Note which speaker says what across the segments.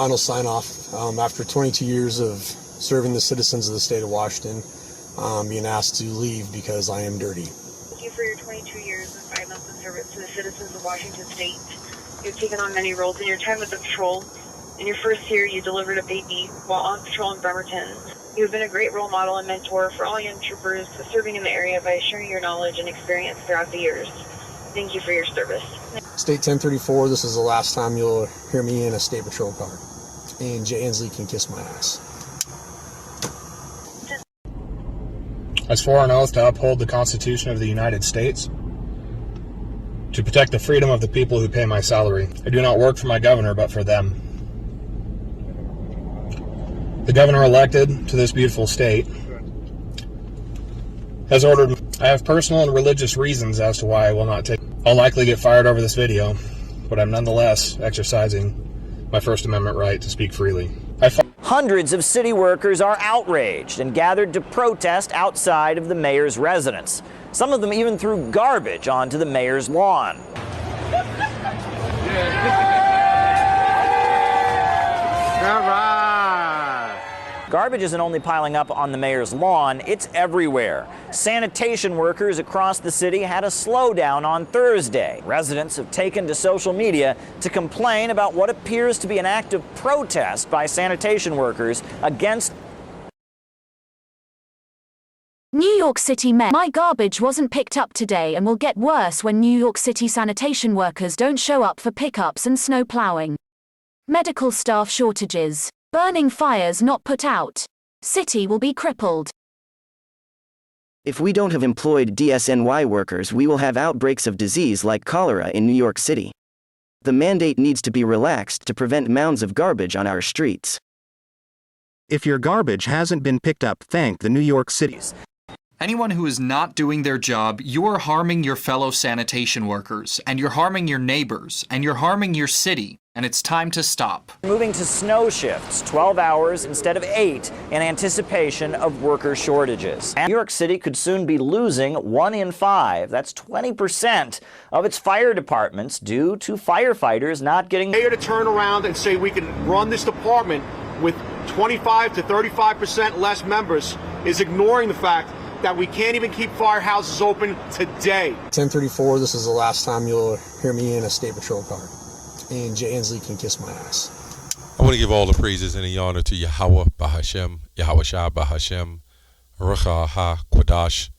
Speaker 1: final sign-off. After 22 years of serving the citizens of the state of Washington, being asked to leave because I am dirty.
Speaker 2: Thank you for your 22 years and 5 months of service to the citizens of Washington State. You've taken on many roles in your time with the patrol. In your first year, you delivered a baby while on patrol in Bremerton. You have been a great role model and mentor for all young troopers serving in the area by sharing your knowledge and experience throughout the years. Thank you for your service.
Speaker 1: State 1034, this is the last time you'll hear me in a state patrol car. And Jay Inslee can kiss my ass.
Speaker 3: I swore on oath to uphold the Constitution of the United States, to protect the freedom of the people who pay my salary. I do not work for my governor, but for them. The governor elected to this beautiful state has ordered. I have personal and religious reasons as to why I will not take. I'll likely get fired over this video, but I'm nonetheless exercising my First Amendment right to speak freely.
Speaker 4: Hundreds of city workers are outraged and gathered to protest outside of the mayor's residence. Some of them even threw garbage onto the mayor's lawn. Garbage isn't only piling up on the mayor's lawn, it's everywhere. Sanitation workers across the city had a slowdown on Thursday. Residents have taken to social media to complain about what appears to be an act of protest by sanitation workers against
Speaker 5: New York City Mayor. My garbage wasn't picked up today and will get worse when New York City sanitation workers don't show up for pickups and snow plowing. Medical staff shortages. Burning fires not put out. City will be crippled.
Speaker 6: If we don't have employed DSNY workers, we will have outbreaks of disease like cholera in New York City. The mandate needs to be relaxed to prevent mounds of garbage on our streets.
Speaker 7: If your garbage hasn't been picked up, thank the New York Cities.
Speaker 8: Anyone who is not doing their job, you're harming your fellow sanitation workers, and you're harming your neighbors, and you're harming your city, and it's time to stop.
Speaker 4: Moving to snow shifts, 12 hours instead of 8, in anticipation of worker shortages. And New York City could soon be losing 1 in 5, that's 20% of its fire departments due to firefighters not getting...
Speaker 9: Here to turn around and say we can run this department with 25 to 35% less members is ignoring the fact that we can't even keep firehouses open today.
Speaker 1: 1034, this is the last time you'll hear me in a state patrol car. And Jay Inslee can kiss my ass.
Speaker 10: I want to give all the praises and the honor to Yahweh Bahashem, Yahweh Shah Bahashem, Rucha Ha Quadash,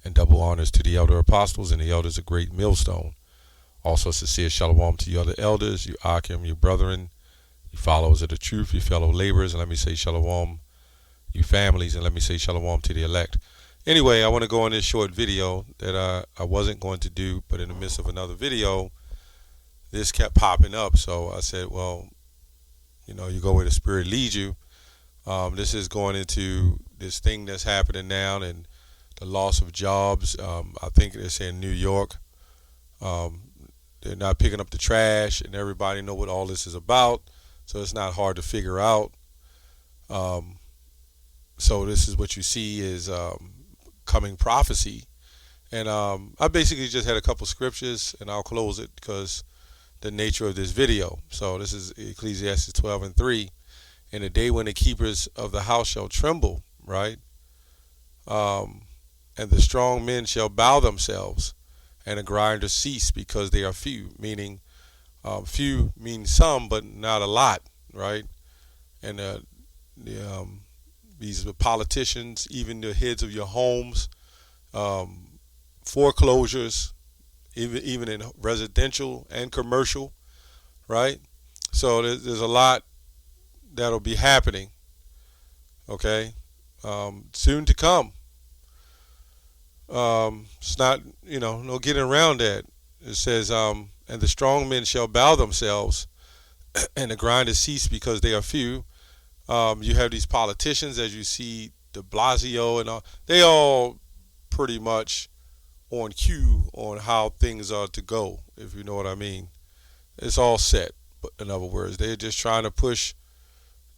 Speaker 10: and double honors to the elder apostles and the elders of Great Millstone. Also sincere shalom to you other elders, you Akim, you brethren, you followers of the truth, you fellow laborers, and let me say shalom, you families, and let me say shalom to the elect. Anyway, I want to go on this short video that I wasn't going to do, but in the midst of another video, this kept popping up. So I said, well, you know, you go where the Spirit leads you. This is going into this thing that's happening now and the loss of jobs. I think they're saying New York. They're not picking up the trash, and everybody know what all this is about. So it's not hard to figure out. So this is what you see is coming prophecy. And I basically just had a couple scriptures, and I'll close it because the nature of this video. So this is Ecclesiastes 12:3. In the day when the keepers of the house shall tremble, right? And the strong men shall bow themselves, and the grinders cease because they are few. Meaning, few means some, but not a lot, right? And these politicians, even the heads of your homes, foreclosures, even in residential and commercial, right? So there's a lot that'll be happening, okay, soon to come. It's not, you know, no getting around that. It says, and the strong men shall bow themselves, and the grinders cease because they are few. You have these politicians, as you see, de Blasio and all, they all pretty much on cue on how things are to go, if you know what I mean. It's all set, but in other words, they're just trying to push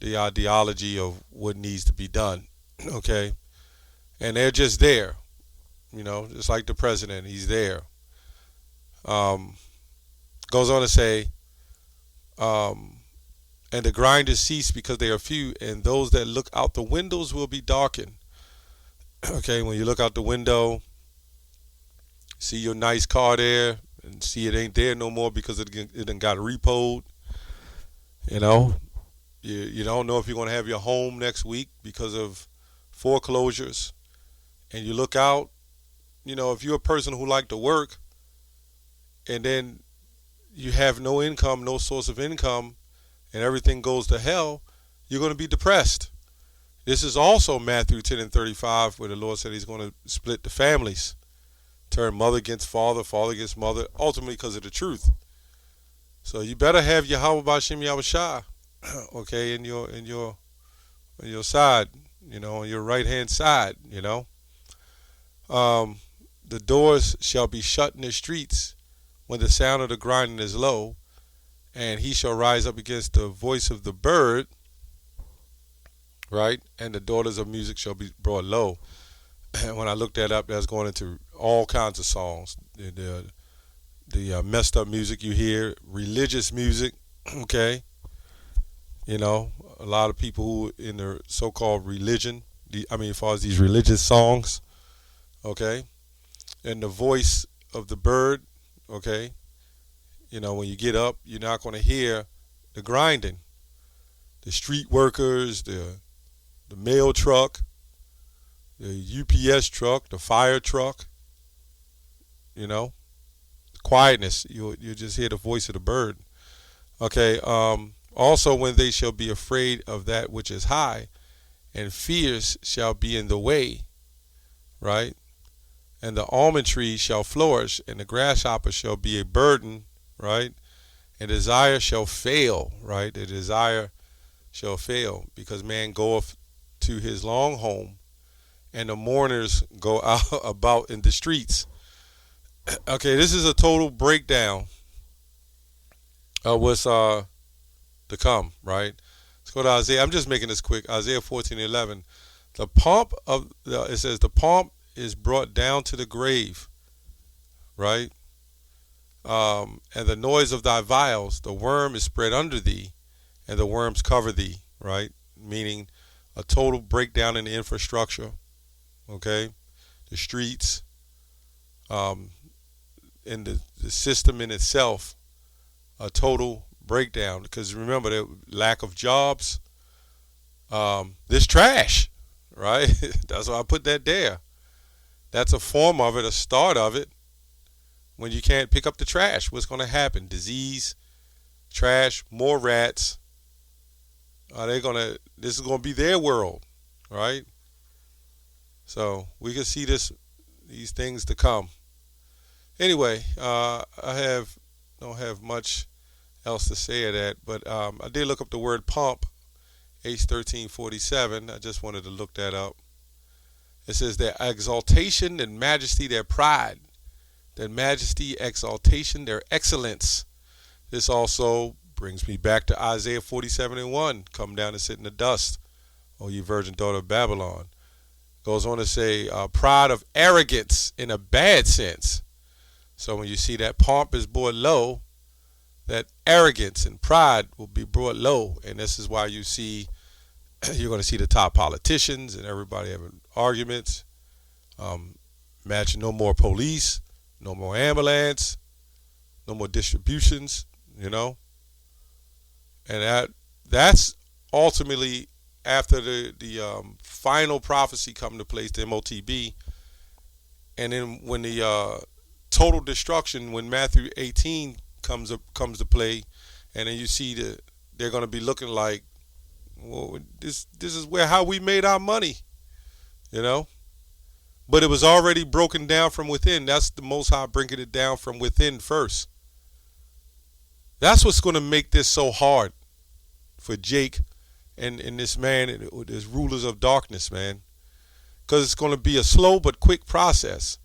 Speaker 10: the ideology of what needs to be done, okay? And they're just there, you know, just like the president, he's there. Goes on to say, and And the grinders cease because they are few, and those that look out the windows will be darkened. Okay, when you look out the window, see your nice car there, and see it ain't there no more because it done got repoed. You know, you don't know if you're going to have your home next week because of foreclosures. And you look out, you know, if you're a person who like to work, and then you have no income, no source of income, and everything goes to hell, you're going to be depressed. This is also Matthew 10 and 35, where the Lord said he's going to split the families, turn mother against father, father against mother, ultimately because of the truth. So you better have Yahweh B'Shem Yahushua, okay, in your side, you know, on your right hand side, you know. The doors shall be shut in the streets when the sound of the grinding is low, and he shall rise up against the voice of the bird, right? And the daughters of music shall be brought low. And when I looked that up, that's going into all kinds of songs. The messed up music you hear, religious music, okay? You know, a lot of people who in their so-called religion, as far as these religious songs, okay? And the voice of the bird, okay? You know, when you get up, you're not going to hear the grinding. The street workers, the mail truck, the UPS truck, the fire truck, you know, quietness. You just hear the voice of the bird. Okay. Also, when they shall be afraid of that which is high, and fears shall be in the way, right? And the almond tree shall flourish, and the grasshopper shall be a burden, right? And desire shall fail, right? The desire shall fail, because man goeth to his long home, and the mourners go out about in the streets. Okay, this is a total breakdown of what's to come, right? Let's go to Isaiah. I'm just making this quick. Isaiah 14:11. The pomp of it says the pomp is brought down to the grave, right? And the noise of thy vials, the worm is spread under thee, and the worms cover thee, right? Meaning a total breakdown in the infrastructure, okay? The streets, in the system in itself, a total breakdown. Because remember, the lack of jobs, this trash, right? That's why I put that there. That's a form of it, a start of it. When you can't pick up the trash, what's going to happen? Disease, trash, more rats. This is going to be their world, right? So we can see these things to come. Anyway, I don't have much else to say of that, but I did look up the word pomp, H1347. I just wanted to look that up. It says their exaltation and majesty, their pride, their majesty, exaltation, their excellence. This also brings me back to Isaiah 47:1. Come down and sit in the dust, O ye virgin daughter of Babylon. Goes on to say pride of arrogance in a bad sense. So when you see that pomp is brought low, that arrogance and pride will be brought low. And this is why you're going to see the top politicians and everybody having arguments. Imagine no more police, no more ambulance, no more distributions, you know. And that's ultimately after the final prophecy come to place, the MOTB. And then when the total destruction, when Matthew 18 comes to play, and then you see they're going to be looking like, well, this is how we made our money, you know. But it was already broken down from within. That's the Most High bringing it down from within first. That's what's going to make this so hard for Jake and this man, this rulers of darkness, man. Because it's going to be a slow but quick process.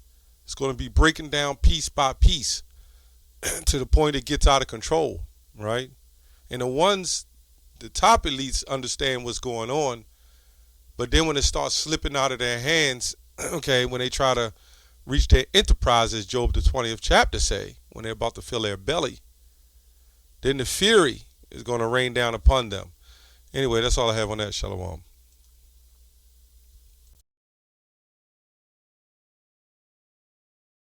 Speaker 10: It's going to be breaking down piece by piece to the point it gets out of control, right? And the top elites understand what's going on, but then when it starts slipping out of their hands, okay, when they try to reach their enterprise, as Job the 20th chapter say, when they're about to fill their belly, then the fury is going to rain down upon them. Anyway, that's all I have on that. Shalom.